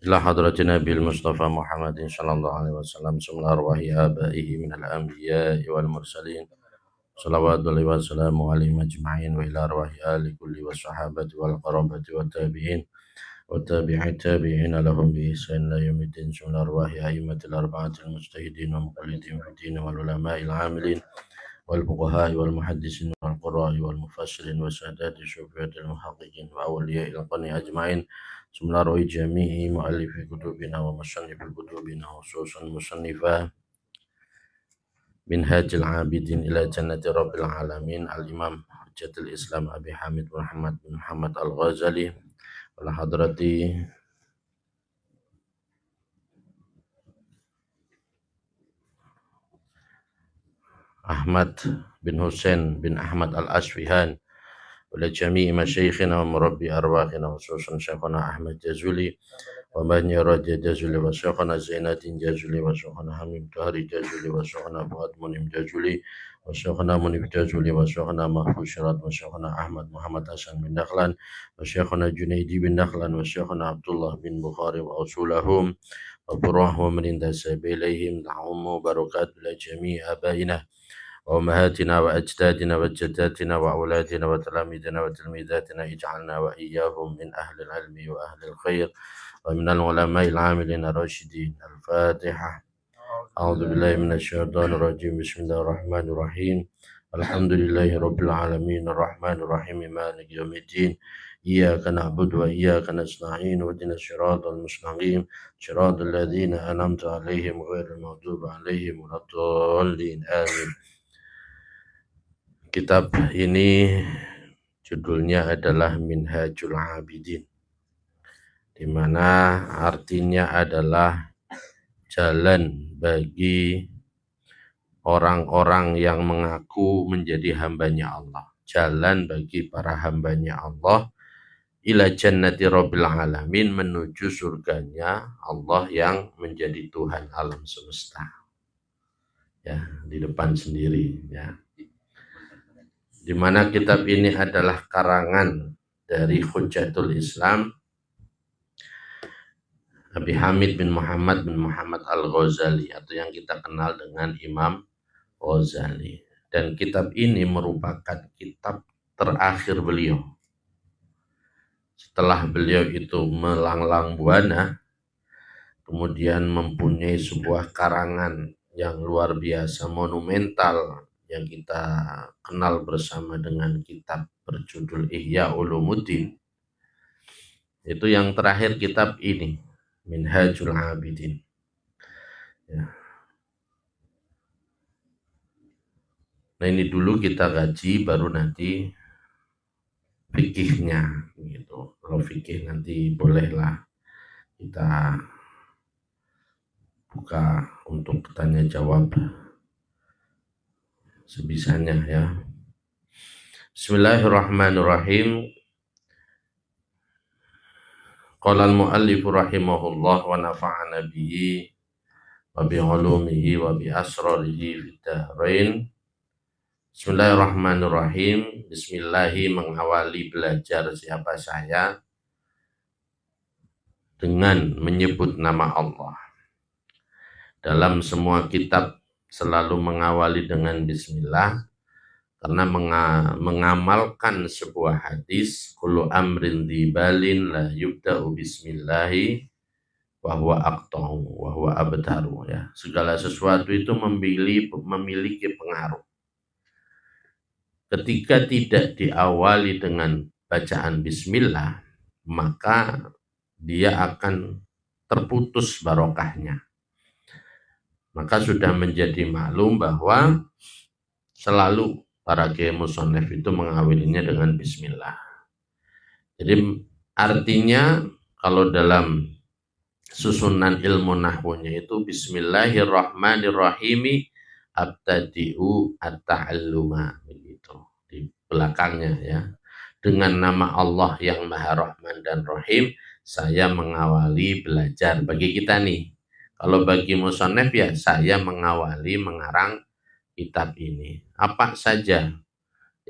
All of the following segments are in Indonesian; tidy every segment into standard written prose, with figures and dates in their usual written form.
إلى حضرة نبي المصطفى محمد صلى الله عليه وسلم ثم أرواح آبائه من الأنبياء والمرسلين صلوات الله وسلامه عليهم أجمعين وإلى أرواح آل كل والصحابة والقرابة والتابعين وتابع التابعين لهم بإحسان إلى يوم الدين ثم أرواح أئمة الأربعة المجتهدين ومقلدين في الدين والعلماء العاملين والفقهاء والمحدثين والقراء والمفسرين وسادات الشفعة المحققين وأولياء القرن أجمعين ثم روي جميع مؤلفي كتبنا ومصنف كتبنا خصوصا مصنفا منهاج العابدين إلى جنة رب العالمين الإمام حجة الإسلام أبي حامد محمد بن محمد الغزالي وعلى حضرتي أحمد بن حسين بن أحمد الأسفهان ولجميع مشايخنا ومربي أرواحنا خصوصا شيخنا أحمد جازولي ومن يراد جازولي وشيخنا زين الدين جازولي وشيخنا حميد طاهري جازولي وشيخنا فؤاد منيم جازولي وشيخنا منيب جازولي وشيخنا محفوظ شرات وشيخنا أحمد محمد حسن بن نخلان وشيخنا جنيدي بن نخلان وشيخنا عبد الله بن بخاري وأصولهم وفروعهم من انتسب إليهم دعوهم بركات لجميع آبائنا وأمهاتنا وأجدادنا وجداتنا وأولادنا وتلاميذنا وتلميذاتنا اجعلنا وإياهم من أهل العلم وأهل الخير ومن العلماء العاملين الراشدين. الفاتحة. أعوذ بالله من الشيطان الرجيم. بسم الله الرحمن الرحيم. الحمد لله رب العالمين الرحمن الرحيم مالك يوم الدين إياك نعبد وإياك نستعين واهدنا الصراط المستقيم صراط الذين أنعمت عليهم غير المغضوب عليهم ولا الضالين آمين. Kitab ini judulnya adalah Minhajul Abidin, di mana artinya adalah jalan bagi orang-orang yang mengaku menjadi hambanya Allah. Jalan bagi para hambanya Allah ila jannati rabbil alamin, menuju surganya Allah yang menjadi Tuhan alam semesta. Ya, di depan sendiri ya. Di mana kitab ini adalah karangan dari Hujjatul Islam Abi Hamid bin Muhammad Al-Ghazali, atau yang kita kenal dengan Imam Ghazali. Dan kitab ini merupakan kitab terakhir beliau. Setelah beliau itu melanglang buana, kemudian mempunyai sebuah karangan yang luar biasa monumental yang kita kenal bersama dengan kitab berjudul Ihya Ulumuddin. Itu yang terakhir kitab ini, Minhajul Abidin. Ya. Nah, ini dulu kita kaji, baru nanti fikihnya gitu. Kalau fikih nanti bolehlah kita buka untuk tanya jawab sebisanya ya. Bismillahirrahmanirrahim. Qala al-muallif rahimahullah wa nafa'ana bihi wa bi ulumihi wa bi asrarihi fid dharain. Bismillahirrahmanirrahim. Bismillahi, mengawali belajar siapa saya dengan menyebut nama Allah. Dalam semua kitab selalu mengawali dengan bismillah, karena mengamalkan sebuah hadis, kullu amrin dibalin la yubda'u bismillahi wa huwa aqta'u wa huwa abtaru, ya. Segala sesuatu itu memiliki pengaruh. Ketika tidak diawali dengan bacaan bismillah, maka dia akan terputus barokahnya. Maka sudah menjadi maklum bahwa selalu para kiai musannif itu mengawalinya dengan bismillah. Jadi artinya kalau dalam susunan ilmu nahwunya itu bismillahirrahmanirrahim abtadi'u at-ta'alluma, begitu di belakangnya ya. Dengan nama Allah yang Maha Rahman dan Rahim, saya mengawali belajar. Bagi kita nih, kalau bagi musannif ya, saya mengawali mengarang kitab ini. Apa saja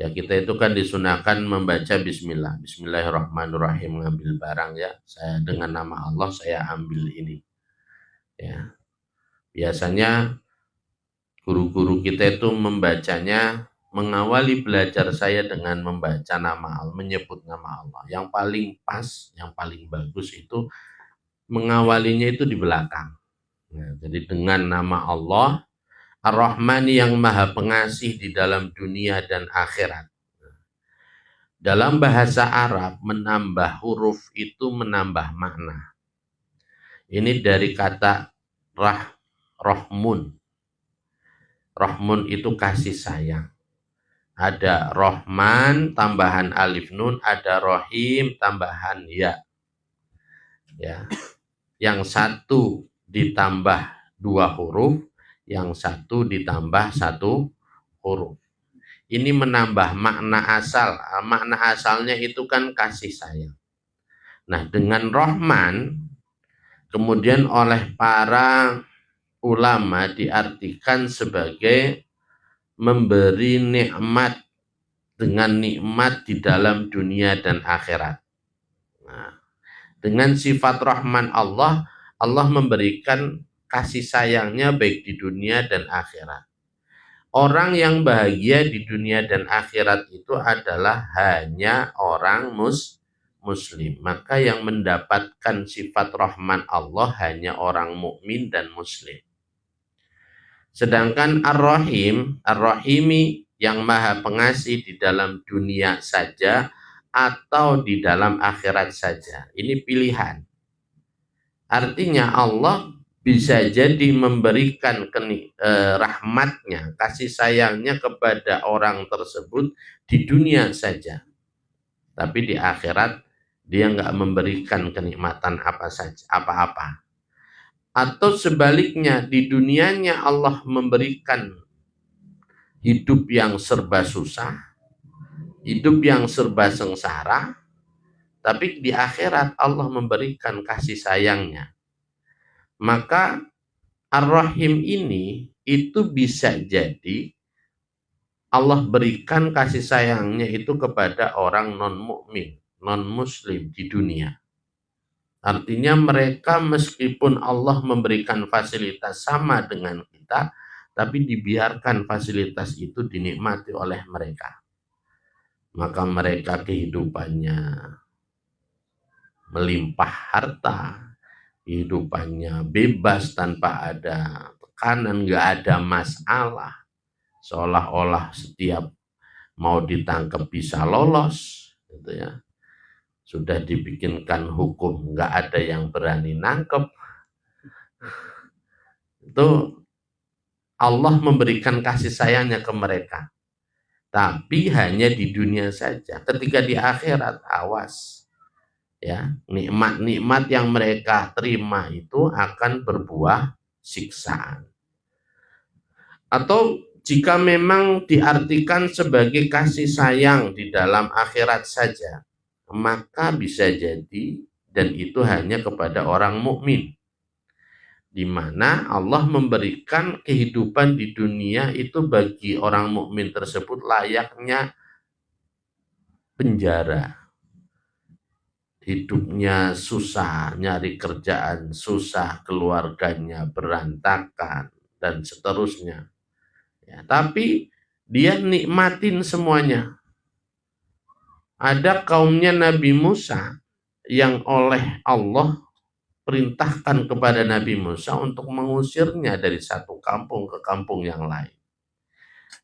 Ya, kita itu kan disunahkan membaca bismillah. Bismillahirrahmanirrahim, ngambil barang ya. Saya dengan nama Allah saya ambil ini. Ya. Biasanya guru-guru kita itu membacanya, mengawali belajar saya dengan membaca nama Allah, menyebut nama Allah. Yang paling pas, yang paling bagus itu mengawalinya itu di belakang. Nah, jadi dengan nama Allah Ar-Rahmani yang maha pengasih di dalam dunia dan akhirat. Dalam bahasa Arab, menambah huruf itu menambah makna. Ini dari kata rohmun. Rohmun itu kasih sayang. Ada Rohman tambahan alif nun, ada Rohim tambahan ya. Ya. Yang satu ditambah 2 huruf, yang satu ditambah 1 huruf. Ini menambah makna asal. Makna asalnya itu kan kasih sayang. Nah, dengan Rahman, kemudian oleh para ulama diartikan sebagai memberi nikmat, dengan nikmat di dalam dunia dan akhirat. Nah, dengan sifat Rahman Allah, Allah memberikan kasih sayangnya baik di dunia dan akhirat. Orang yang bahagia di dunia dan akhirat itu adalah hanya orang muslim. Maka yang mendapatkan sifat Rahman Allah hanya orang mukmin dan muslim. Sedangkan Ar-Rahimi yang maha pengasih di dalam dunia saja atau di dalam akhirat saja. Ini pilihan. Artinya Allah bisa jadi memberikan rahmatnya, kasih sayangnya kepada orang tersebut di dunia saja. Tapi di akhirat dia nggak memberikan kenikmatan apa-apa. Atau sebaliknya, di dunianya Allah memberikan hidup yang serba susah, hidup yang serba sengsara, tapi di akhirat Allah memberikan kasih sayangnya. Maka Ar-Rahim ini itu bisa jadi Allah berikan kasih sayangnya itu kepada orang non-mukmin, non-muslim di dunia. Artinya mereka meskipun Allah memberikan fasilitas sama dengan kita, tapi dibiarkan fasilitas itu dinikmati oleh mereka. Maka mereka kehidupannya melimpah harta, kehidupannya bebas tanpa ada tekanan, nggak ada masalah. Seolah-olah setiap mau ditangkap bisa lolos, gitu ya. Sudah dibikinkan hukum, nggak ada yang berani nangkep. Itu Allah memberikan kasih sayangnya ke mereka. Tapi hanya di dunia saja. Ketika di akhirat, awas. Ya, nikmat-nikmat yang mereka terima itu akan berbuah siksaan. Atau jika memang diartikan sebagai kasih sayang di dalam akhirat saja, maka bisa jadi dan itu hanya kepada orang mukmin, di mana Allah memberikan kehidupan di dunia itu bagi orang mukmin tersebut layaknya penjara. Hidupnya susah, nyari kerjaan susah, keluarganya berantakan, dan seterusnya. Ya, tapi dia nikmatin semuanya. Ada kaumnya Nabi Musa yang oleh Allah perintahkan kepada Nabi Musa untuk mengusirnya dari satu kampung ke kampung yang lain.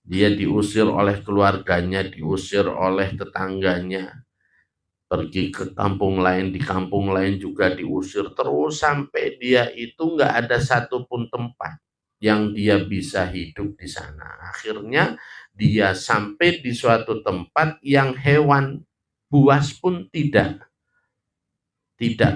Dia diusir oleh keluarganya, diusir oleh tetangganya, pergi ke kampung lain, di kampung lain juga diusir terus sampai dia itu nggak ada satupun tempat yang dia bisa hidup di sana. Akhirnya dia sampai di suatu tempat yang hewan buas pun tidak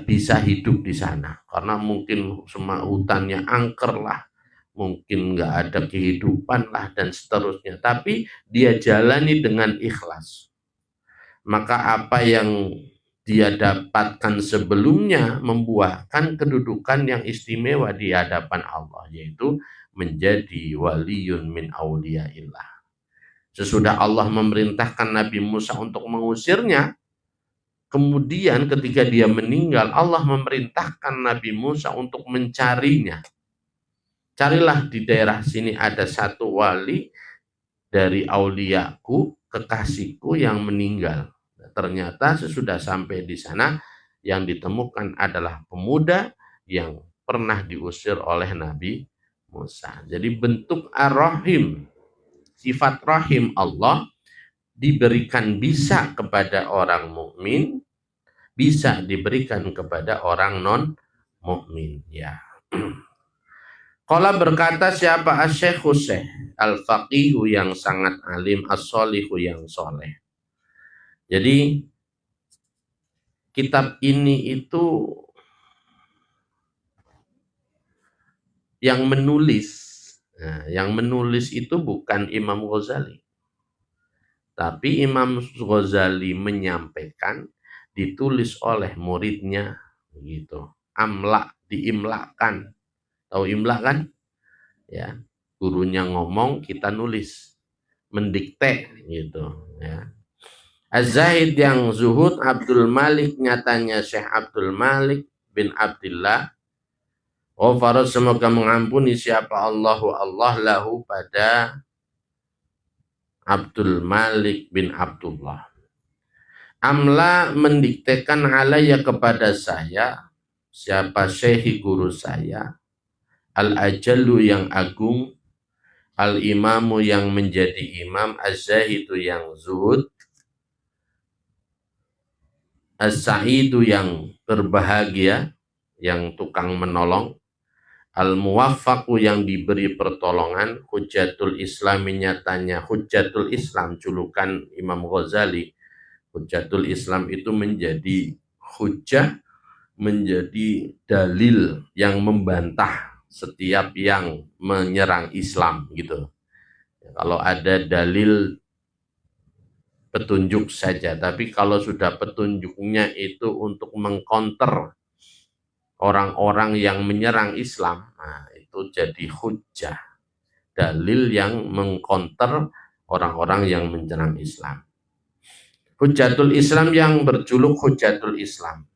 bisa hidup di sana karena mungkin semua hutannya angker lah, mungkin nggak ada kehidupan lah dan seterusnya. Tapi dia jalani dengan ikhlas. Maka apa yang dia dapatkan sebelumnya membuahkan kedudukan yang istimewa di hadapan Allah, yaitu menjadi waliyun min auliyaillah. Sesudah Allah memerintahkan Nabi Musa untuk mengusirnya, kemudian ketika dia meninggal, Allah memerintahkan Nabi Musa untuk mencarinya. Carilah di daerah sini ada satu wali dari auliaku, kekasihku yang meninggal. Ternyata sesudah sampai di sana, yang ditemukan adalah pemuda yang pernah diusir oleh Nabi Musa. Jadi bentuk ar-Rahim, sifat rahim Allah diberikan bisa kepada orang mukmin, bisa diberikan kepada orang non mukmin. Ya. Qala berkata siapa Asy-Syaikh Husain al-faqihu yang sangat alim, as-solihu yang soleh. Jadi kitab ini itu yang menulis itu bukan Imam Ghazali. Tapi Imam Ghazali menyampaikan, ditulis oleh muridnya gitu. Amla, diimlakan. Tahu imla kan? Ya, gurunya ngomong, kita nulis, mendikte gitu. Ya. Az-Zahid yang zuhud Abdul Malik, nyatanya Syekh Abdul Malik bin Abdullah. Oh farad, semoga mengampuni siapa Allahu Allah lahu pada Abdul Malik bin Abdullah. Amla mendiktekan alaya kepada saya, siapa syekhi guru saya, al-ajallu yang agung, al-imamu yang menjadi imam, az-zahidu yang zuhud, as-sa'idu yang berbahagia, yang tukang menolong, al-muwaffaqu yang diberi pertolongan, hujjatul Islam, nyatanya hujjatul Islam, julukan Imam Ghazali. Hujjatul Islam itu menjadi hujjah, menjadi dalil yang membantah setiap yang menyerang Islam gitu. Kalau ada dalil petunjuk saja, tapi kalau sudah petunjuknya itu untuk mengkonter orang-orang yang menyerang Islam, nah itu jadi hujjah, dalil yang mengkonter orang-orang yang menyerang Islam. Hujjatul Islam yang berjuluk Hujjatul Islam,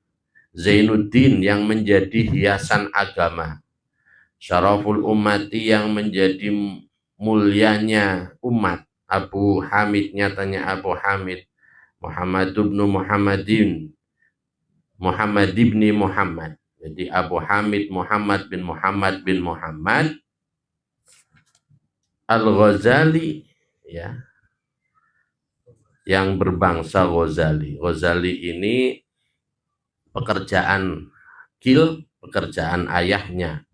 Zainuddin yang menjadi hiasan agama, Syaraful Ummati yang menjadi mulianya umat, Abu Hamid, nyatanya Abu Hamid, Muhammad ibnu Muhammadin, Muhammad ibni Muhammad. Jadi Abu Hamid Muhammad bin Muhammad Al-Ghazali, ya, yang berbangsa Ghazali. Ghazali ini pekerjaan pekerjaan ayahnya,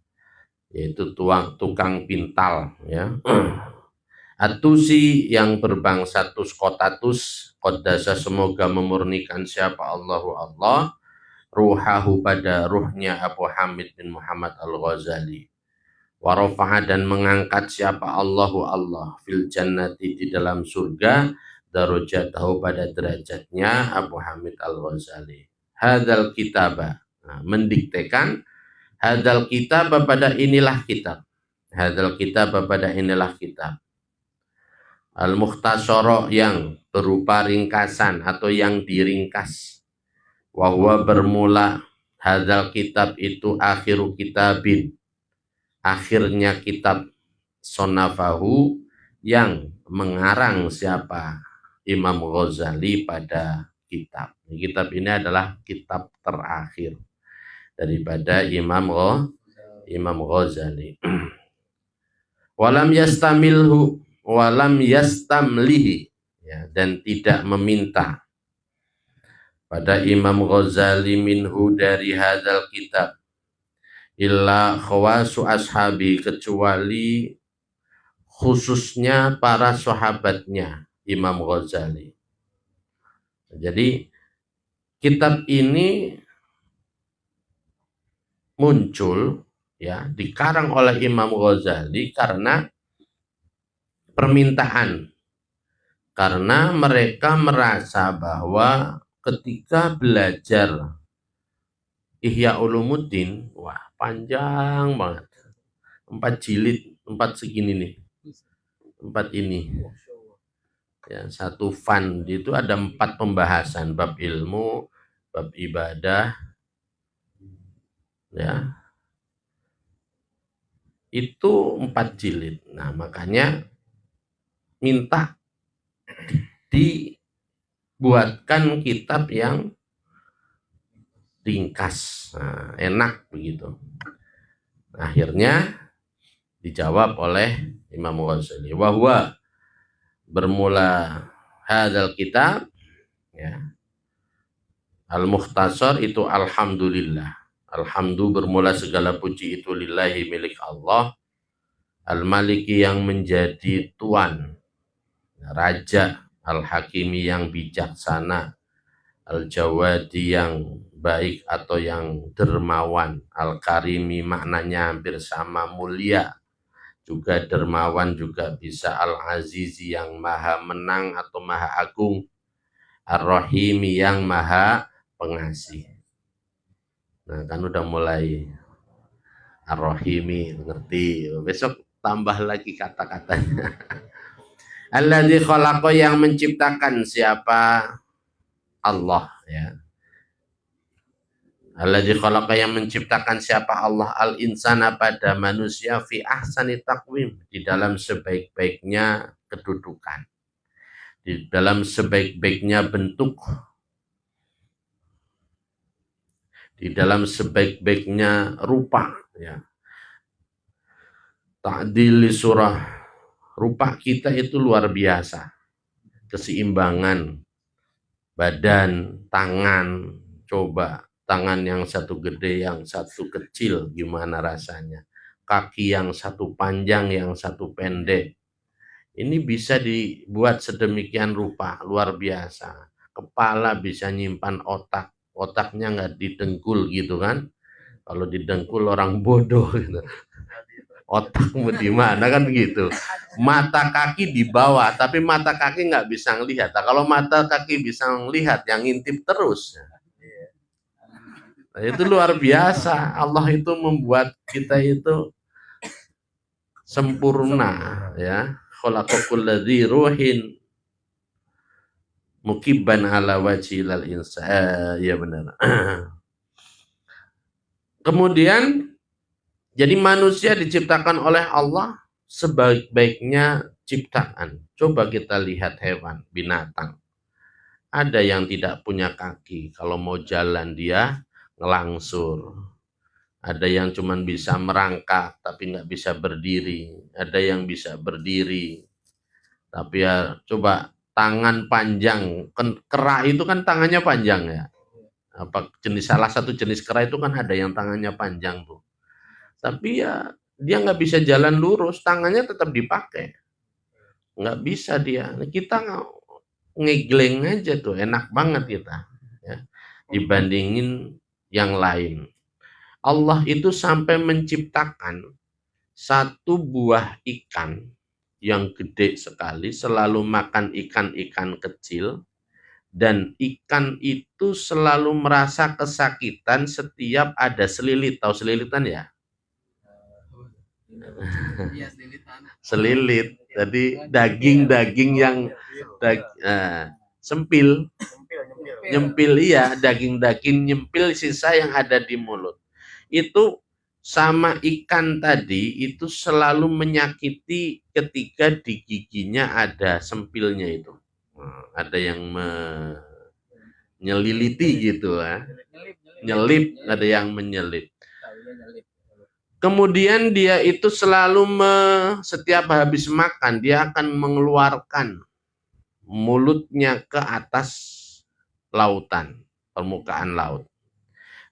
yaitu tukang pintal, ya. Atusi yang berbangsa Tus, kota Tus, qaddasa semoga memurnikan siapa Allahu Allah, ruhahu pada ruhnya Abu Hamid bin Muhammad Al-Ghazali. Warofa'a dan mengangkat siapa Allahu Allah fil jannati di dalam surga, darajatahu pada derajatnya Abu Hamid Al-Ghazali. Hadzal kitaba, nah, mendiktekan hadzal kitab pada inilah kitab. Hadzal kitab pada inilah kitab. Al-Mukhtasara yang berupa ringkasan atau yang diringkas. Wahwa bermula hadzal kitab itu akhiru kitabin. Akhirnya kitab sonafahu yang mengarang siapa Imam Ghazali pada kitab. Kitab ini adalah kitab terakhir daripada Imam Ghazali. Walam yastamilhu, walam yastamlihi, ya, dan tidak meminta pada Imam Ghazali minhu dari hadzal kitab illa khawasu ashabi, kecuali khususnya para sahabatnya Imam Ghazali. Jadi kitab ini muncul, ya, dikarang oleh Imam Ghazali karena permintaan, karena mereka merasa bahwa ketika belajar Ihya Ulumuddin, wah panjang banget, 4 jilid, 4 segini nih, 4 ini, Ya, satu fund itu ada 4 pembahasan, bab ilmu, bab ibadah, ya. Itu 4 jilid. Nah, makanya minta dibuatkan kitab yang ringkas, nah, enak begitu. Akhirnya dijawab oleh Imam Ghazali, bahwa bermula hadal kitab, ya, al-mukhtasar itu alhamdulillah. Alhamdu bermula segala puji itu lillahi milik Allah, al-maliki yang menjadi tuan, raja, al-hakimi yang bijaksana, al-jawadi yang baik atau yang dermawan, al-karimi maknanya hampir sama, mulia, juga dermawan juga bisa, al-azizi yang maha menang atau maha agung, ar-rahimi yang maha pengasih. Nah, kan udah mulai ar-rahimi, ngerti. Besok tambah lagi kata-katanya. Alladzi khalaqa yang menciptakan, siapa? Allah, ya. Alladzi khalaqa yang menciptakan, siapa? Allah, al-insana pada manusia, fi ahsani taqwim, di dalam sebaik-baiknya kedudukan, di dalam sebaik-baiknya bentuk, di dalam sebaik-baiknya rupa, ya. Ta'dili surah, rupa kita itu luar biasa, keseimbangan badan, tangan, coba tangan yang satu gede, yang satu kecil, gimana rasanya? Kaki yang satu panjang, yang satu pendek. Ini bisa dibuat sedemikian rupa, luar biasa. Kepala bisa nyimpan otak, otaknya nggak didengkul gitu kan? Kalau didengkul orang bodoh gitu. Otakmu di mana kan gitu. Mata kaki di bawah, tapi mata kaki nggak bisa ngelihat. Nah, kalau mata kaki bisa ngelihat, yang ngintip terus. Nah, itu luar biasa. Allah itu membuat kita itu sempurna, ya. Khalaqakul ladzi ruhin mukibban ala wajhil insan. Ya benar. Kemudian jadi manusia diciptakan oleh Allah sebaik-baiknya ciptaan. Coba kita lihat hewan, binatang. Ada yang tidak punya kaki, kalau mau jalan dia ngelangsur. Ada yang cuma bisa merangkak tapi nggak bisa berdiri. Ada yang bisa berdiri. Tapi ya coba tangan panjang, kera itu kan tangannya panjang ya. Apa salah satu jenis kera itu kan ada yang tangannya panjang tuh. Tapi ya dia nggak bisa jalan lurus, tangannya tetap dipakai. Nggak bisa dia. Kita ngegleng aja tuh, enak banget kita, ya, dibandingin yang lain. Allah itu sampai menciptakan satu buah ikan yang gede sekali, selalu makan ikan-ikan kecil, dan ikan itu selalu merasa kesakitan setiap ada selilit. Tahu selilitan ya? Selilit. Jadi daging-daging yang sempil, nyempil, iya, daging-daging nyempil sisa yang ada di mulut. Itu sama ikan tadi itu selalu menyakiti ketika di giginya ada sempilnya itu. Ada yang menyeliliti gitu, ya. Nyelip, ada yang menyelip. Kemudian dia itu selalu setiap habis makan dia akan mengeluarkan mulutnya ke atas lautan, permukaan laut.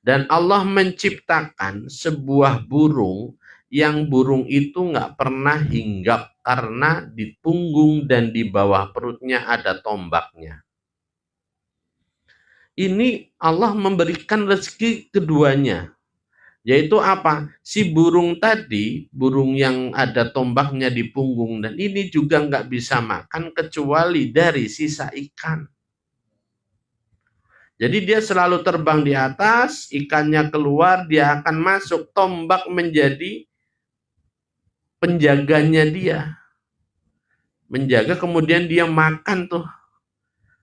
Dan Allah menciptakan sebuah burung yang burung itu nggak pernah hinggap karena di punggung dan di bawah perutnya ada tombaknya. Ini Allah memberikan rezeki keduanya. Yaitu apa? Si burung tadi, burung yang ada tombaknya di punggung, dan ini juga nggak bisa makan kecuali dari sisa ikan. Jadi dia selalu terbang di atas, ikannya keluar, dia akan masuk, tombak menjadi penjaganya dia. menjaga, kemudian dia makan tuh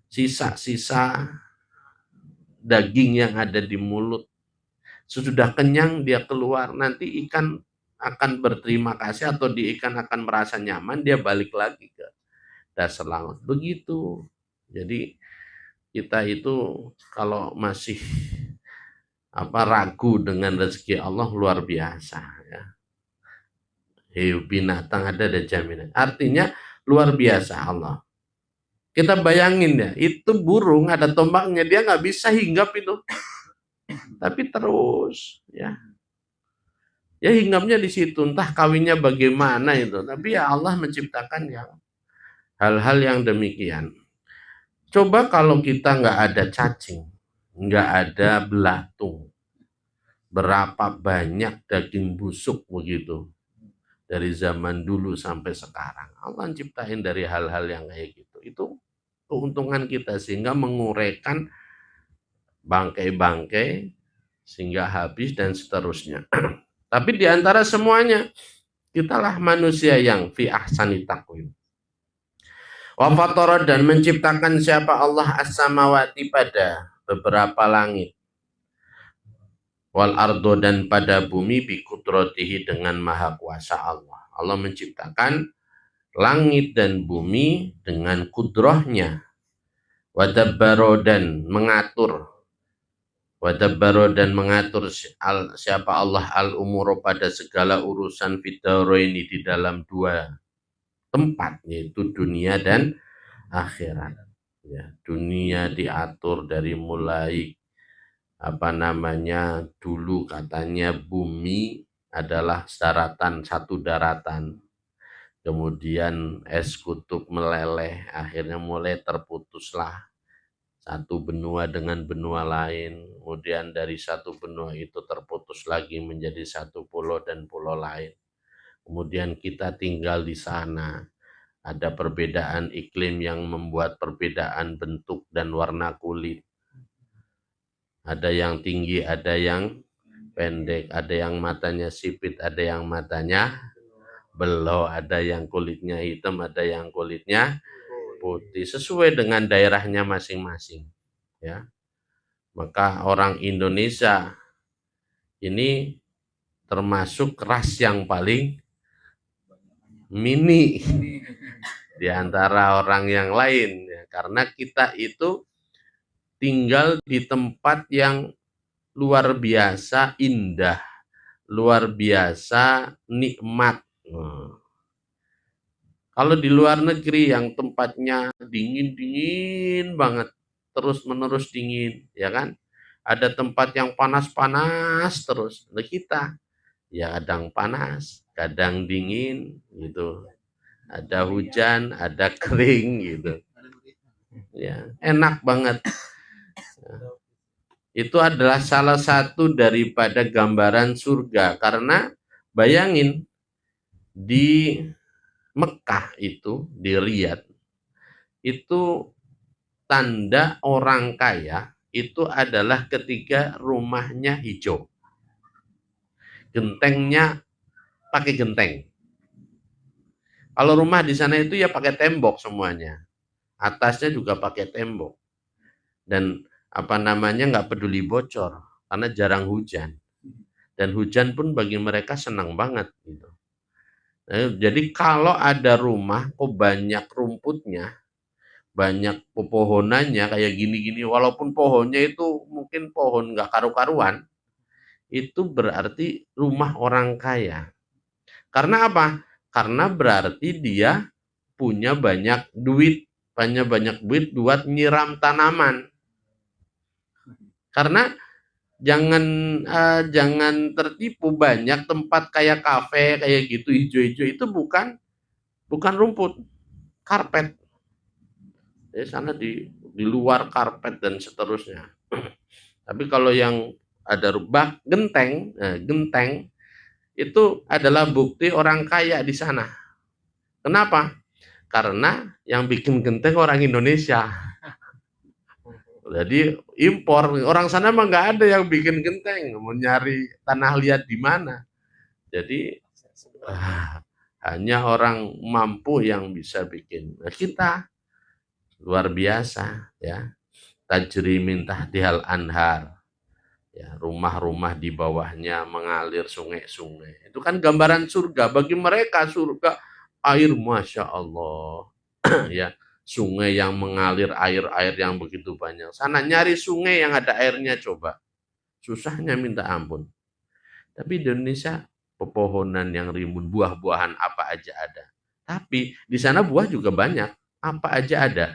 sisa-sisa daging yang ada di mulut. Sesudah kenyang dia keluar, nanti ikan akan berterima kasih atau di ikan akan merasa nyaman, dia balik lagi ke dasar laut. Begitu. Jadi kita itu kalau masih ragu dengan rezeki Allah luar biasa ya. Binatang ada jaminan. Artinya luar biasa Allah. Kita bayangin ya, itu burung ada tombaknya, dia nggak bisa hinggap itu. Tapi terus ya. Ya hinggapnya di situ, entah kawinnya bagaimana itu. Tapi ya Allah menciptakan yang hal-hal yang demikian. Coba kalau kita nggak ada cacing, nggak ada belatung, berapa banyak daging busuk begitu dari zaman dulu sampai sekarang. Allah ciptain dari hal-hal yang kayak gitu. Itu keuntungan kita sehingga menguraikan bangkai-bangkai sehingga habis dan seterusnya. Tapi di antara semuanya, kitalah manusia yang fi ahsani taqwim. Wa fatara, dan menciptakan siapa Allah as-samawati, pada beberapa langit. Wal ardo, dan pada bumi, bi qudratihi, dengan maha kuasa Allah. Allah menciptakan langit dan bumi dengan kudrohnya. Wa dabbaro, dan mengatur. Wadabbaro, dan mengatur siapa Allah al-umur, pada segala urusan fidaraini, di dalam dua tempat, yaitu dunia dan akhirat. Ya, dunia diatur dari mulai dulu katanya bumi adalah satu daratan. Kemudian es kutub meleleh, akhirnya mulai terputuslah satu benua dengan benua lain, kemudian dari satu benua itu terputus lagi menjadi satu pulau dan pulau lain. Kemudian kita tinggal di sana, ada perbedaan iklim yang membuat perbedaan bentuk dan warna kulit. Ada yang tinggi, ada yang pendek, ada yang matanya sipit, ada yang matanya belau, ada yang kulitnya hitam, ada yang kulitnya putih, sesuai dengan daerahnya masing-masing ya. Maka orang Indonesia ini termasuk ras yang paling mini di antara orang yang lain ya, karena kita itu tinggal di tempat yang luar biasa indah, luar biasa nikmat. Kalau di luar negeri yang tempatnya dingin banget, terus-menerus dingin, ya kan? Ada tempat yang panas-panas terus. Nah kita, ya kadang panas, kadang dingin, gitu. Ada hujan, ada kering, gitu. Ya, enak banget. Itu adalah salah satu daripada gambaran surga. Karena bayangin, di Mekah itu, di Riyadh, itu tanda orang kaya itu adalah ketika rumahnya hijau. Gentengnya pakai genteng. Kalau rumah di sana itu ya pakai tembok semuanya. Atasnya juga pakai tembok. Dan nggak peduli bocor karena jarang hujan. Dan hujan pun bagi mereka senang banget gitu. Nah, jadi kalau ada rumah kok banyak rumputnya, banyak pepohonannya kayak gini-gini, walaupun pohonnya itu mungkin pohon nggak karu-karuan, itu berarti rumah orang kaya. Karena apa? Karena berarti dia punya banyak duit buat nyiram tanaman. Karena jangan tertipu, banyak tempat kayak kafe kayak gitu hijau-hijau itu bukan rumput, karpet. Di sana di luar karpet dan seterusnya. Tapi kalau yang ada genteng itu adalah bukti orang kaya di sana. Kenapa? Karena yang bikin genteng orang Indonesia. Jadi impor, orang sana mah nggak ada yang bikin genteng, mau nyari tanah liat di mana. Jadi Hanya orang mampu yang bisa bikin. Nah, kita luar biasa ya. Tajri min tahtihal anhar. Ya, rumah-rumah di bawahnya mengalir sungai-sungai. Itu kan gambaran surga. Bagi mereka surga air, masya Allah. Ya, sungai yang mengalir, air-air yang begitu banyak. Sana nyari sungai yang ada airnya coba. Susahnya minta ampun. Tapi di Indonesia pepohonan yang rimbun, buah-buahan apa aja ada. Tapi di sana buah juga banyak, apa aja ada.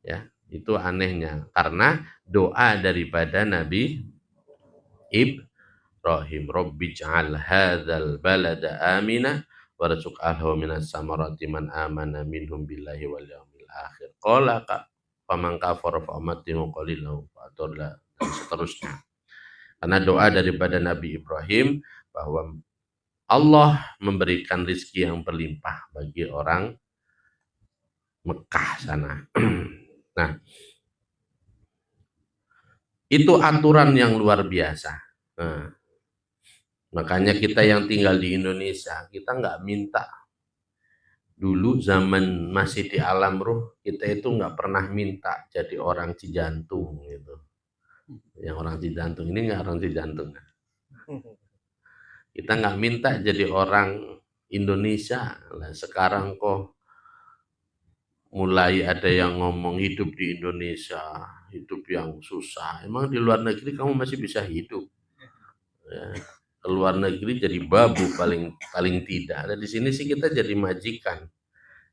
Ya, itu anehnya karena doa daripada Nabi Ibrahim, Rabbi ja'al hadzal balada amina warzuq ahlahu minas samarati man amana minhum billahi wal yaumil akhir. Qala faman kafara fa amatihu qalilan fa dan seterusnya. Karena doa daripada Nabi Ibrahim bahwa Allah memberikan rizki yang berlimpah bagi orang Mekah sana. Nah, itu aturan yang luar biasa. Nah, makanya kita yang tinggal di Indonesia, kita nggak minta. Dulu zaman masih di alam ruh, kita itu nggak pernah minta jadi orang Cijantung gitu. Yang orang Cijantung ini nggak orang Cijantung. Kita nggak minta jadi orang Indonesia. Nah, sekarang kok mulai ada yang ngomong hidup di Indonesia, hidup yang susah. Emang di luar negeri kamu masih bisa hidup? Ya, ke luar negeri jadi babu paling tidak. Dan di sini sih kita jadi majikan.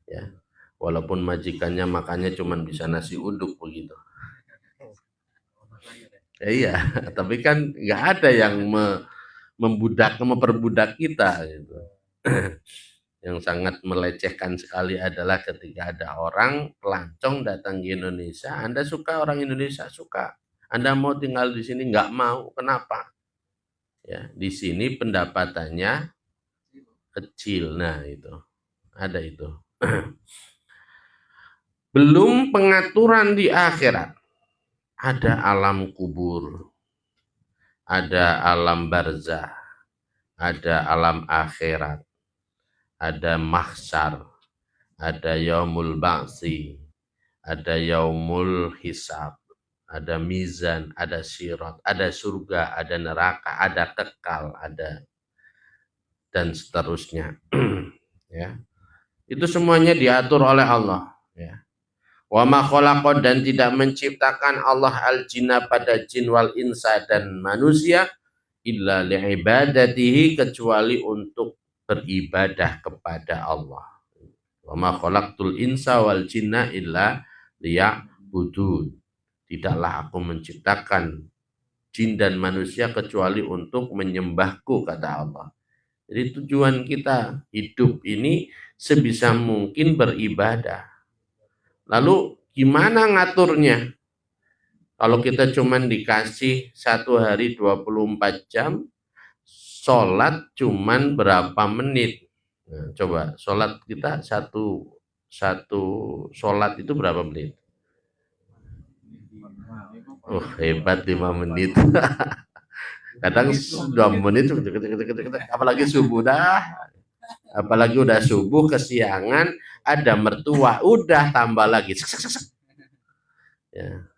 Ya, walaupun majikannya makannya cuma bisa nasi uduk begitu. Ya, iya, tapi kan nggak ada yang memperbudak kita gitu. Yang sangat melecehkan sekali adalah ketika ada orang pelancong datang ke Indonesia. Anda suka orang Indonesia? Suka. Anda mau tinggal di sini? Nggak mau. Kenapa? Ya, di sini pendapatannya kecil. Nah, itu. Ada itu. Belum pengaturan di akhirat. Ada alam kubur, ada alam barzah, ada alam akhirat, ada mahsyar, ada yaumul ba'si, ada yaumul hisab, ada mizan, ada sirat, ada surga, ada neraka, ada kekal, ada dan seterusnya. Ya. Itu semuanya diatur oleh Allah, ya. Wa ma khalaqad dan tidak menciptakan Allah al-jinna pada jin wal insa dan manusia illa li'ibadatihi kecuali untuk beribadah kepada Allah. Wa ma khalaqtul insa wal jinna illa liya'budun. Tidaklah aku menciptakan jin dan manusia kecuali untuk menyembahku, kata Allah. Jadi tujuan kita hidup ini sebisa mungkin beribadah. Lalu gimana ngaturnya? Kalau kita cuman dikasih 1 hari 24 jam, sholat cuman berapa menit? Nah, coba sholat kita satu sholat itu berapa menit? Hebat 5 menit. Kadang 2 menit, apalagi subuh dah. Apalagi udah subuh kesiangan, ada mertua, udah tambah lagi. Ya.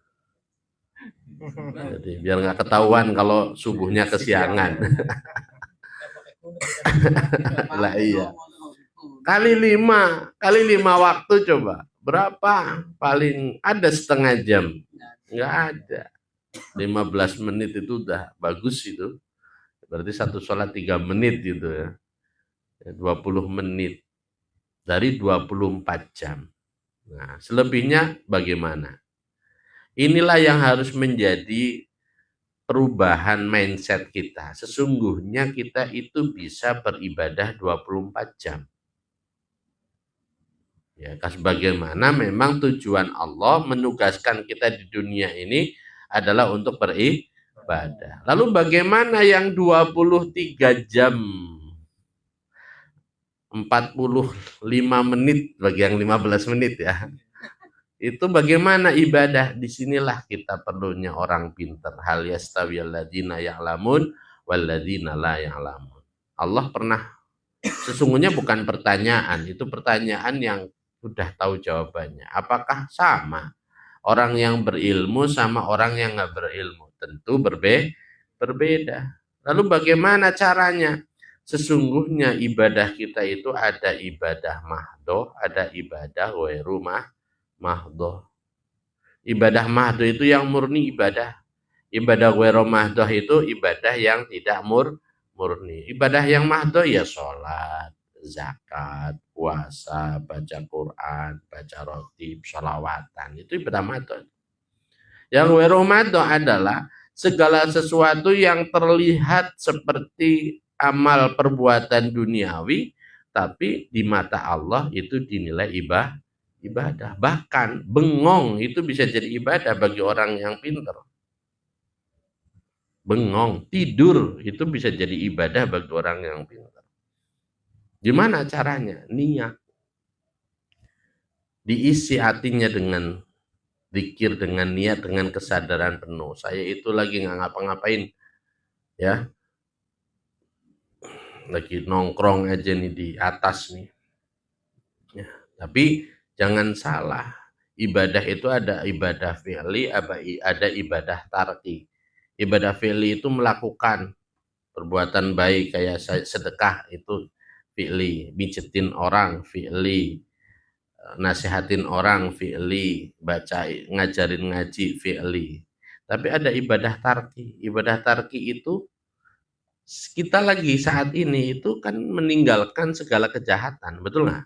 Jadi biar nggak ketahuan kalau subuhnya kesiangan. Lah iya. Kali 5 waktu coba. Berapa? Paling ada setengah jam. Nggak ada. 15 menit itu udah bagus itu. Berarti satu sholat 3 menit gitu ya. 20 menit dari 24 jam. Nah, selebihnya bagaimana? Inilah yang harus menjadi perubahan mindset kita. Sesungguhnya kita itu bisa beribadah 24 jam. Ya, sebagaimana memang tujuan Allah menugaskan kita di dunia ini adalah untuk beribadah. Lalu bagaimana yang 23 jam 45 menit bagi yang 15 menit ya. Itu bagaimana ibadah? Disinilah kita perlunya orang pintar. Hal yastawiyal ladzina ya'lamun wal ladzina la ya'lamun. Allah pernah Sesungguhnya bukan pertanyaan, itu pertanyaan yang sudah tahu jawabannya. Apakah sama orang yang berilmu sama orang yang nggak berilmu? Tentu berbeda. Lalu bagaimana caranya? Sesungguhnya ibadah kita itu ada ibadah mahdoh, ada ibadah ghairu mahdoh. Ibadah mahdoh itu yang murni ibadah. Ibadah ghairu mahdoh itu ibadah yang tidak murni. Ibadah yang mahdoh ya sholat, zakat, puasa, baca Quran, baca rotib, sholawatan. Itu ibadah mahdoh. Yang ghairu mahdoh adalah segala sesuatu yang terlihat seperti amal perbuatan duniawi, tapi di mata Allah itu dinilai ibadah. Bahkan bengong itu bisa jadi ibadah bagi orang yang pintar. Bengong, tidur itu bisa jadi ibadah bagi orang yang pintar. Gimana caranya? Niat. Diisi hatinya dengan zikir, dengan niat, dengan kesadaran penuh. Saya itu lagi nggak ngapa-ngapain, ya, lagi nongkrong aja nih di atas nih. Ya, tapi jangan salah, ibadah itu ada ibadah fi'li, ada ibadah tarki. Ibadah fi'li itu melakukan perbuatan baik kayak sedekah itu fi'li, mijetin orang fi'li, nasihatin orang fi'li, baca ngajarin ngaji fi'li. Tapi ada ibadah tarki. Ibadah tarki itu kita lagi saat ini itu kan meninggalkan segala kejahatan, betul nggak?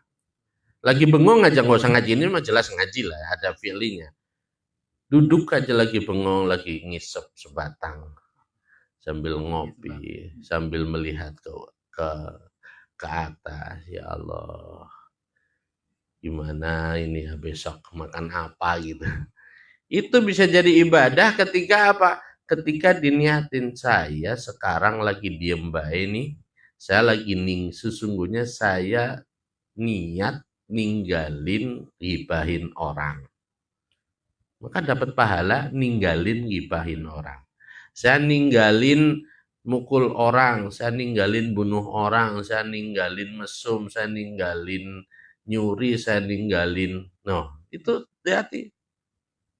Lagi bengong aja nggak usah ngaji, ini mah jelas ngaji lah, ada fi'linya. Duduk aja lagi bengong, lagi ngisep sebatang sambil ngopi, sambil melihat ke ke atas. Ya Allah, gimana ini ya besok makan apa gitu. Itu bisa jadi ibadah ketika apa? Ketika diniatin, saya sekarang lagi diem baik nih, saya lagi sesungguhnya saya niat ninggalin gibahin orang. Maka dapat pahala ninggalin gibahin orang. Saya ninggalin mukul orang, saya ninggalin bunuh orang, saya ninggalin mesum, saya ninggalin nyuri, saya ninggalin. No, itu hati.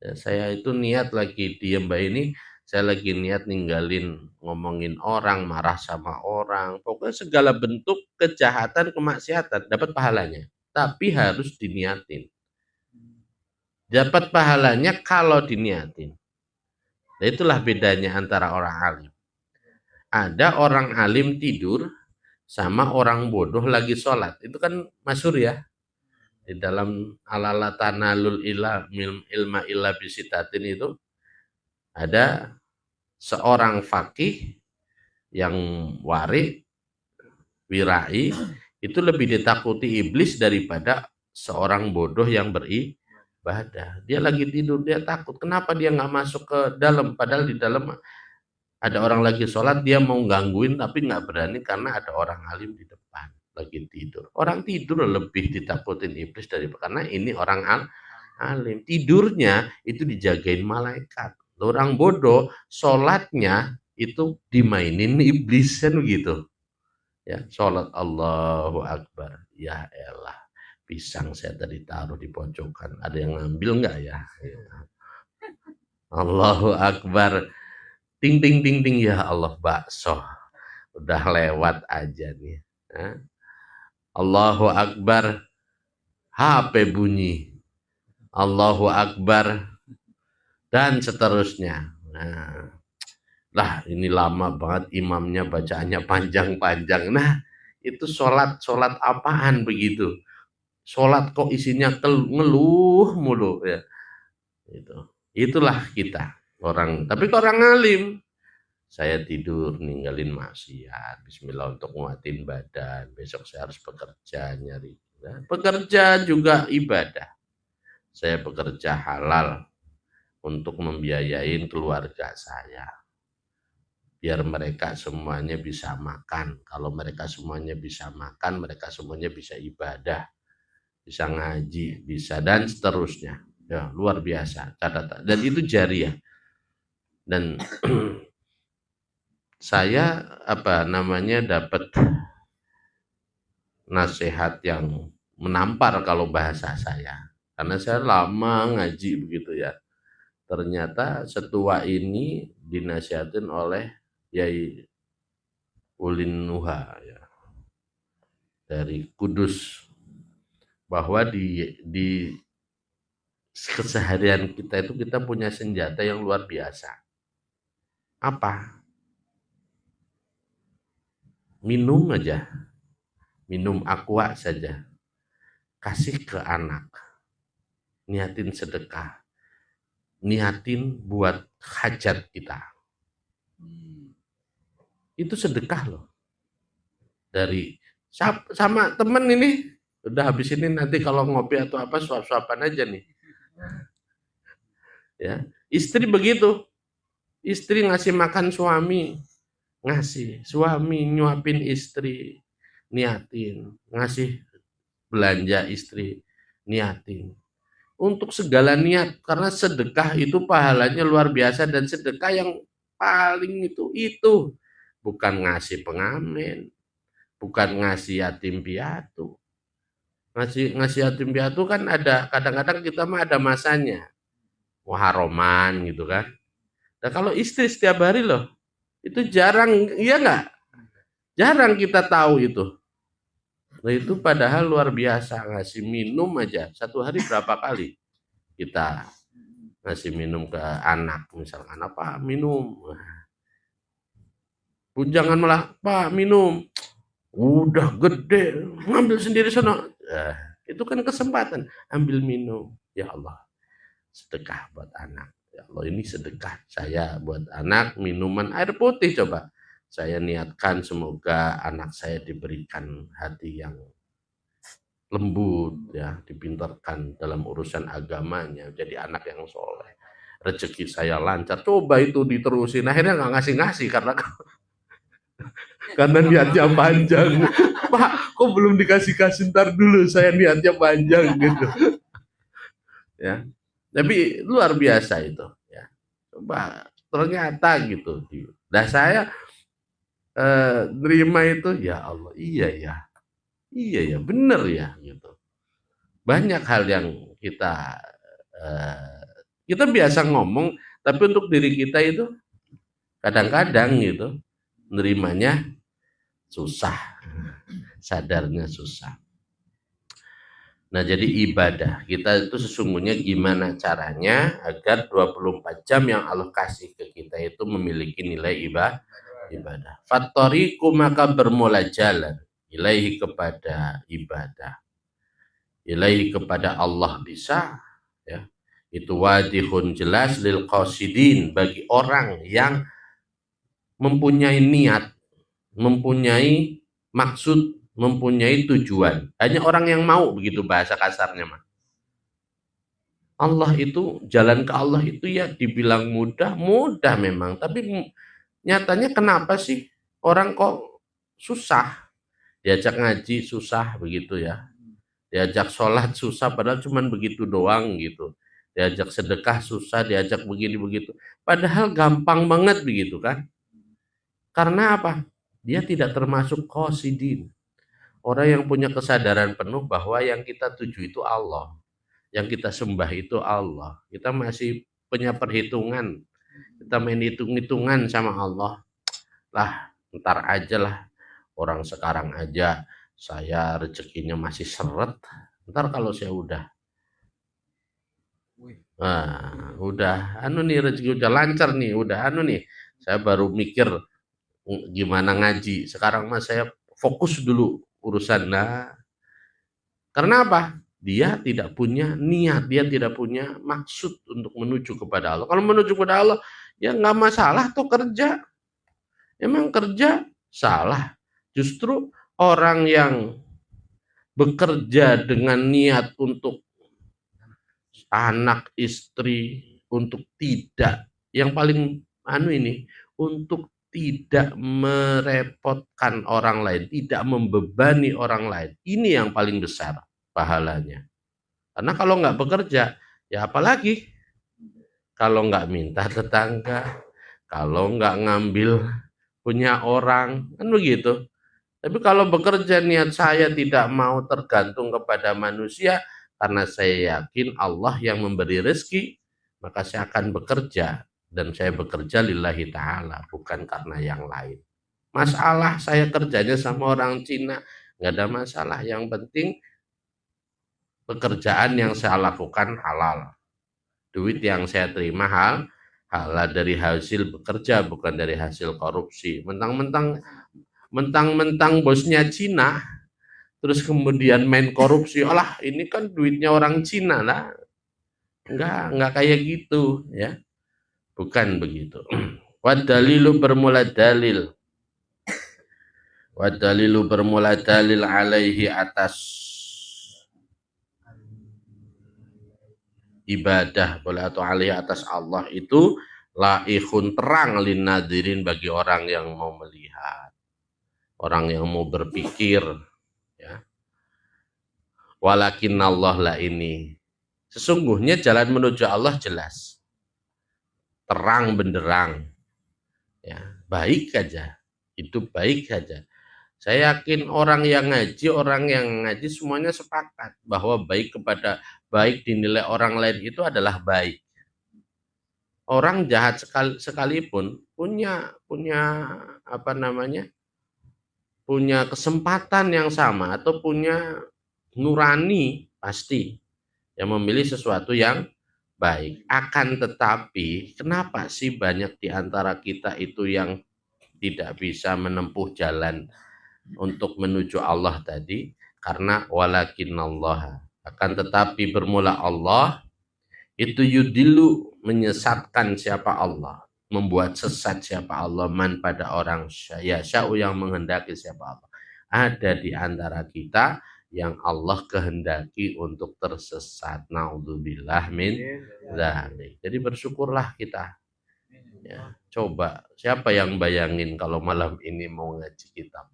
Ya, saya itu niat lagi diem mbak ini, saya lagi niat ninggalin ngomongin orang, marah sama orang, pokoknya segala bentuk kejahatan, kemaksiatan dapat pahalanya, tapi harus diniatin. Dapat pahalanya kalau diniatin. Nah, itulah bedanya antara orang alim. Ada orang alim tidur sama orang bodoh lagi sholat. Itu kan masyhur ya. Di dalam alala tanalul ilma illa bisitatin itu ada seorang fakih yang wari, wirai, itu lebih ditakuti iblis daripada seorang bodoh yang beribadah. Dia lagi tidur, dia takut. Kenapa dia nggak masuk ke dalam? Padahal di dalam ada orang lagi sholat, dia mau gangguin tapi nggak berani karena ada orang alim di depan lagi tidur. Orang tidur lebih ditakutin iblis daripada, karena ini orang alim. Tidurnya itu dijagain malaikat. Orang bodoh sholatnya itu dimainin iblis kan gitu. Ya, sholat Allahu Akbar. Ya elah, pisang saya tadi taruh di pojokan. Ada yang ngambil nggak ya? Allahu Akbar. Ting ting ting ting, ya Allah, bakso. Udah lewat aja nih. Allahu Akbar. HP bunyi. Allahu Akbar. Dan seterusnya. Nah, lah ini lama banget imamnya bacaannya panjang-panjang. Nah, itu sholat apaan begitu? Sholat kok isinya ngeluh mulu ya. Itulah kita orang. Tapi orang alim, saya tidur ninggalin maksiat, bismillah untuk nguatin badan, besok saya harus bekerja nyari. Nah, pekerja juga ibadah. Saya bekerja halal untuk membiayain keluarga saya, biar mereka semuanya bisa makan. Kalau mereka semuanya bisa makan, mereka semuanya bisa ibadah, bisa ngaji, bisa, dan seterusnya. Ya, luar biasa catatan. Dan itu jariah. Dan saya dapat nasihat yang menampar kalau bahasa saya. Karena saya lama ngaji begitu ya. Ternyata setua ini dinasihatin oleh Yai Ulin Nuha ya, dari Kudus, bahwa di keseharian kita itu kita punya senjata yang luar biasa. Apa? Minum aja. Minum aqua saja. Kasih ke anak. Niatin sedekah. Niatin buat hajat kita. Itu sedekah loh. Dari sama temen ini, udah habis ini nanti kalau ngopi atau apa suap-suapan aja nih. Ya, istri begitu. Istri ngasih makan suami, ngasih. Suami nyuapin istri, niatin. Ngasih belanja istri, niatin. Untuk segala niat, karena sedekah itu pahalanya luar biasa, dan sedekah yang paling itu bukan ngasih pengamen, bukan ngasih yatim piatu. Ngasih yatim piatu kan ada, kadang-kadang kita mah ada masanya, muharraman gitu kan. Nah kalau istri setiap hari loh, itu jarang, iya nggak? Jarang kita tahu itu. Nah itu padahal luar biasa, ngasih minum aja satu hari berapa kali kita ngasih minum ke anak, misalkan apa minum, pun jangan malah Pak minum, udah gede ngambil sendiri sana. Itu kan kesempatan, ambil minum, ya Allah sedekah buat anak, ya Allah ini sedekah saya buat anak, minuman air putih, coba saya niatkan semoga anak saya diberikan hati yang lembut ya, dipintarkan dalam urusan agamanya, jadi anak yang soleh, rezeki saya lancar. Coba itu diterusin, akhirnya nggak ngasih karena niatnya panjang. Pak, kok belum dikasih, ntar dulu saya niatnya panjang gitu. Ya, tapi luar biasa itu. Ya, coba ternyata gitu. Nah saya nerima itu, ya Allah, iya ya, bener ya gitu. Banyak hal yang kita biasa ngomong, tapi untuk diri kita itu kadang-kadang gitu nerimanya susah, sadarnya susah. Nah jadi ibadah kita itu sesungguhnya gimana caranya agar 24 jam yang Allah kasih ke kita itu memiliki nilai ibadah. Fattoriku, maka bermula jalan ilaihi kepada ibadah, ilaihi kepada Allah bisa ya. Itu wadihun jelas lil qasidin, bagi orang yang mempunyai niat, mempunyai maksud, mempunyai tujuan. Hanya orang yang mau, begitu bahasa kasarnya mah. Allah itu, jalan ke Allah itu ya dibilang mudah memang, tapi nyatanya kenapa sih orang kok susah? Diajak ngaji susah begitu ya. Diajak sholat susah, padahal cuman begitu doang gitu. Diajak sedekah susah, diajak begini begitu. Padahal gampang banget begitu kan? Karena apa? Dia tidak termasuk qasidin. Orang yang punya kesadaran penuh bahwa yang kita tuju itu Allah. Yang kita sembah itu Allah. Kita masih punya perhitungan. Kita main hitung-hitungan sama Allah. Lah, ntar aja lah. Orang sekarang aja saya rezekinya masih seret. Ntar kalau saya udah rezeki udah lancar nih, udah nih, saya baru mikir gimana ngaji. Sekarang mas saya fokus dulu urusan. Nah, karena apa? Dia tidak punya niat, dia tidak punya maksud untuk menuju kepada Allah. Kalau menuju kepada Allah, ya nggak masalah tuh kerja. Emang kerja salah. Justru orang yang bekerja dengan niat untuk anak, istri, untuk tidak, yang paling untuk tidak merepotkan orang lain, tidak membebani orang lain. Ini yang paling besar pahalanya. Karena kalau nggak bekerja, ya apalagi kalau nggak minta tetangga, kalau nggak ngambil punya orang, kan begitu. Tapi kalau bekerja niat saya tidak mau tergantung kepada manusia, karena saya yakin Allah yang memberi rezeki, maka saya akan bekerja. Dan saya bekerja lillahi ta'ala, bukan karena yang lain. Masalah saya kerjanya sama orang Cina, nggak ada masalah. Yang penting pekerjaan yang saya lakukan halal. Duit yang saya terima halal dari hasil bekerja, bukan dari hasil korupsi. Mentang-mentang bosnya Cina, terus kemudian main korupsi. Alah, ini kan duitnya orang Cina lah. Enggak kayak gitu ya. Bukan begitu. Wadalilu bermula dalil. Wadalilu bermula dalil alaihi atas ibadah boleh atau alaihi atas Allah itu laikun terang lin nadirin bagi orang yang mau melihat, orang yang mau berpikir ya. Walakin Allah lah ini. Sesungguhnya jalan menuju Allah jelas. Terang benderang. Ya, baik aja. Itu baik saja. Saya yakin orang yang ngaji semuanya sepakat bahwa baik dinilai orang lain itu adalah baik. Orang jahat sekalipun punya punya kesempatan yang sama atau punya nurani pasti yang memilih sesuatu yang baik. Akan tetapi kenapa sih banyak di antara kita itu yang tidak bisa menempuh jalan untuk menuju Allah tadi? Karena walakinallah, akan tetapi bermula Allah itu yudilu, menyesatkan siapa Allah, membuat sesat siapa Allah, man pada orang sya'u yang menghendaki siapa Allah. Ada di antara kita yang Allah kehendaki untuk tersesat. Naudzubillah min dzalik. Jadi bersyukurlah kita. Ya, coba siapa yang bayangin kalau malam ini mau ngaji kitab?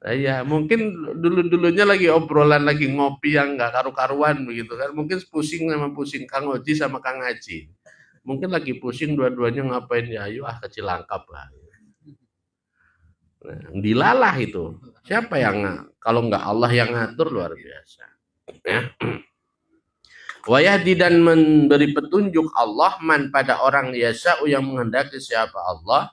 Ya mungkin dulunya lagi obrolan, lagi ngopi yang nggak karu-karuan begitu kan. Mungkin pusing Kang Oji sama Kang Haji. Mungkin lagi pusing dua-duanya ngapain ya, ayo kecil langkap lah. Nah, dilalah itu. Siapa yang kalau nggak Allah yang ngatur, luar biasa. Ya. Wayahdi, dan memberi petunjuk Allah man pada orang yasa'u yang menghendaki siapa Allah.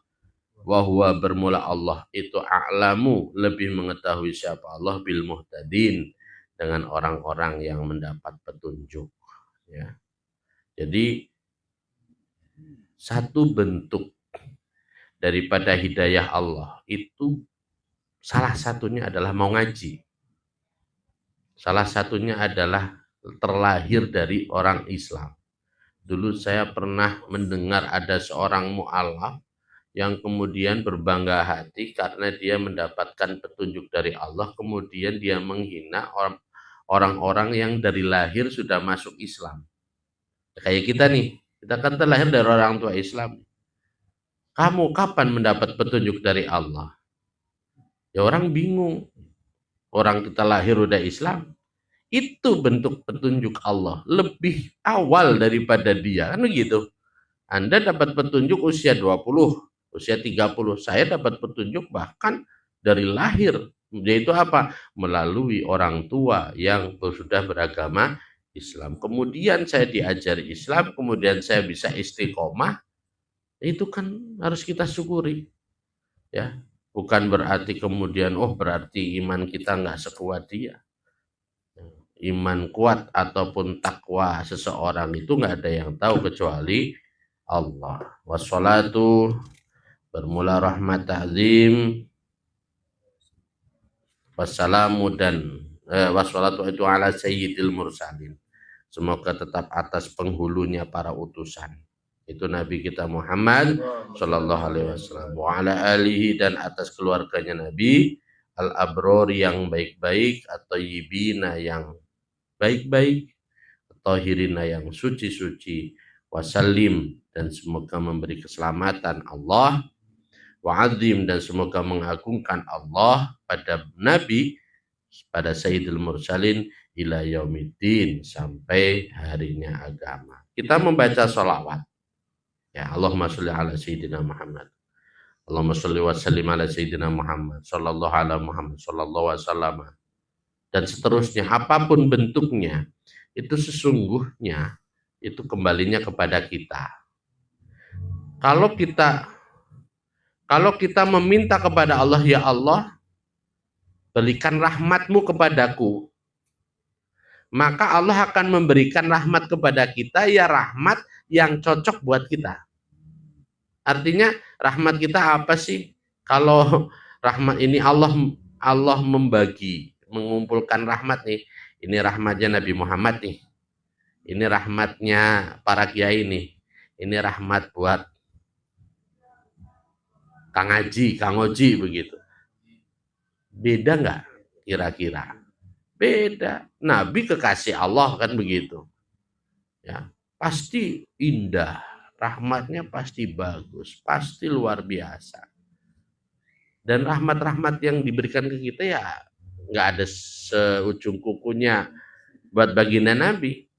Wahwa bermula Allah itu a'lamu, lebih mengetahui siapa Allah bil muhtadin, dengan orang-orang yang mendapat petunjuk ya. Jadi satu bentuk daripada hidayah Allah itu salah satunya adalah mau ngaji. Salah satunya adalah terlahir dari orang Islam. Dulu saya pernah mendengar ada seorang mu'alaf yang kemudian berbangga hati karena dia mendapatkan petunjuk dari Allah, kemudian dia menghina orang-orang yang dari lahir sudah masuk Islam. Kayak kita nih, kita kan terlahir dari orang tua Islam. Kamu kapan mendapat petunjuk dari Allah? Ya orang bingung. Orang kita lahir udah Islam, itu bentuk petunjuk Allah. Lebih awal daripada dia, kan begitu. Anda dapat petunjuk usia 20, usia 30, saya dapat petunjuk bahkan dari lahir, yaitu apa? Melalui orang tua yang sudah beragama Islam. Kemudian saya diajari Islam, kemudian saya bisa istiqomah. Itu kan harus kita syukuri. Ya, bukan berarti kemudian berarti iman kita nggak sekuat dia. Iman kuat ataupun takwa seseorang itu nggak ada yang tahu kecuali Allah. Wassalatu, bermula rahmat ta'zim, wassalamu, dan wassalatu itu ala sayyidil mursalin. Semoga tetap atas penghulunya para utusan. Itu Nabi kita Muhammad sallallahu alaihi wasallam, wa ala alihi, dan atas keluarganya Nabi al-abror yang baik-baik, atau yibina yang baik-baik, atau hirina yang suci-suci, wasallim, dan semoga memberi keselamatan Allah, wa'adzim, dan semoga mengagungkan Allah pada Nabi, pada Sayyidul Mursalin, ila yaumiddin, sampai harinya agama. Kita membaca sholawat ya, Allahumma sholli ala Sayyidina Muhammad. Allahumma sholli wa sallim ala sayyidina Muhammad sallallahu ala Muhammad sallallahu wasallam, dan seterusnya, apapun bentuknya, itu sesungguhnya itu kembalinya kepada kita. Kalau kita meminta kepada Allah, ya Allah, berikan rahmatmu kepadaku, maka Allah akan memberikan rahmat kepada kita, ya rahmat yang cocok buat kita. Artinya rahmat kita apa sih? Kalau rahmat ini Allah membagi, mengumpulkan rahmat nih. Ini rahmatnya Nabi Muhammad nih. Ini rahmatnya para kiai nih. Ini rahmat buat Kang Haji, Kang Oji begitu. Beda nggak kira-kira? Beda. Nabi kekasih Allah kan begitu. Ya, pasti indah, rahmatnya pasti bagus, pasti luar biasa. Dan rahmat-rahmat yang diberikan ke kita ya nggak ada seujung kukunya buat baginda Nabi.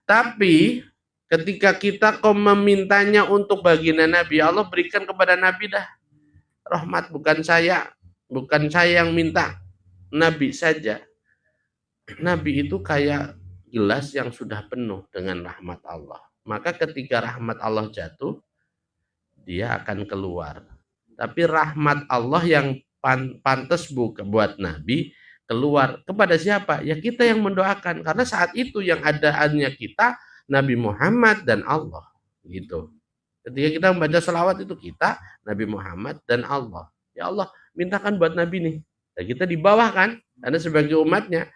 Tapi ketika kita memintanya untuk baginda Nabi, Allah berikan kepada Nabi dah rahmat, bukan saya yang minta, Nabi saja. Nabi itu kayak gelas yang sudah penuh dengan rahmat Allah. Maka ketika rahmat Allah jatuh, dia akan keluar. Tapi rahmat Allah yang pantas buat Nabi keluar kepada siapa? Ya kita yang mendoakan. Karena saat itu yang ada hanya kita, Nabi Muhammad dan Allah. Gitu. Ketika kita membaca selawat itu kita, Nabi Muhammad dan Allah. Ya Allah, mintakan buat Nabi nih. Dan kita di bawah kan, karena sebagai umatnya,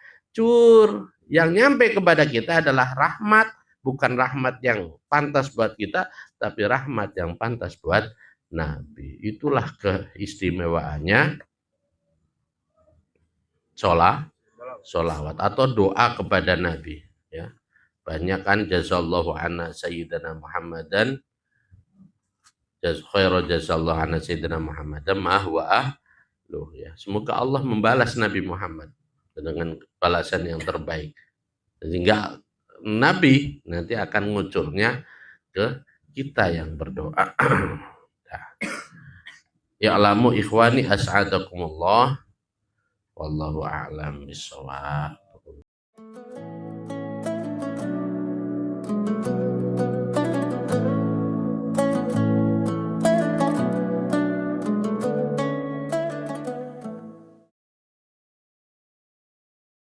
yang nyampe kepada kita adalah rahmat, bukan rahmat yang pantas buat kita, tapi rahmat yang pantas buat Nabi. Itulah keistimewaannya sholawat atau doa kepada Nabi. Ya, banyak kan jazallahu anna sayyidina Muhammadan, khairu jazallahu anna sayyidina Muhammadan ma huwa ahluh. Ya, semoga Allah membalas Nabi Muhammad dengan balasan yang terbaik, sehingga Nabi nanti akan ngucurnya ke kita yang berdoa. Ya'lamu ikhwani as'adakumullah wallahu a'lam bishawab.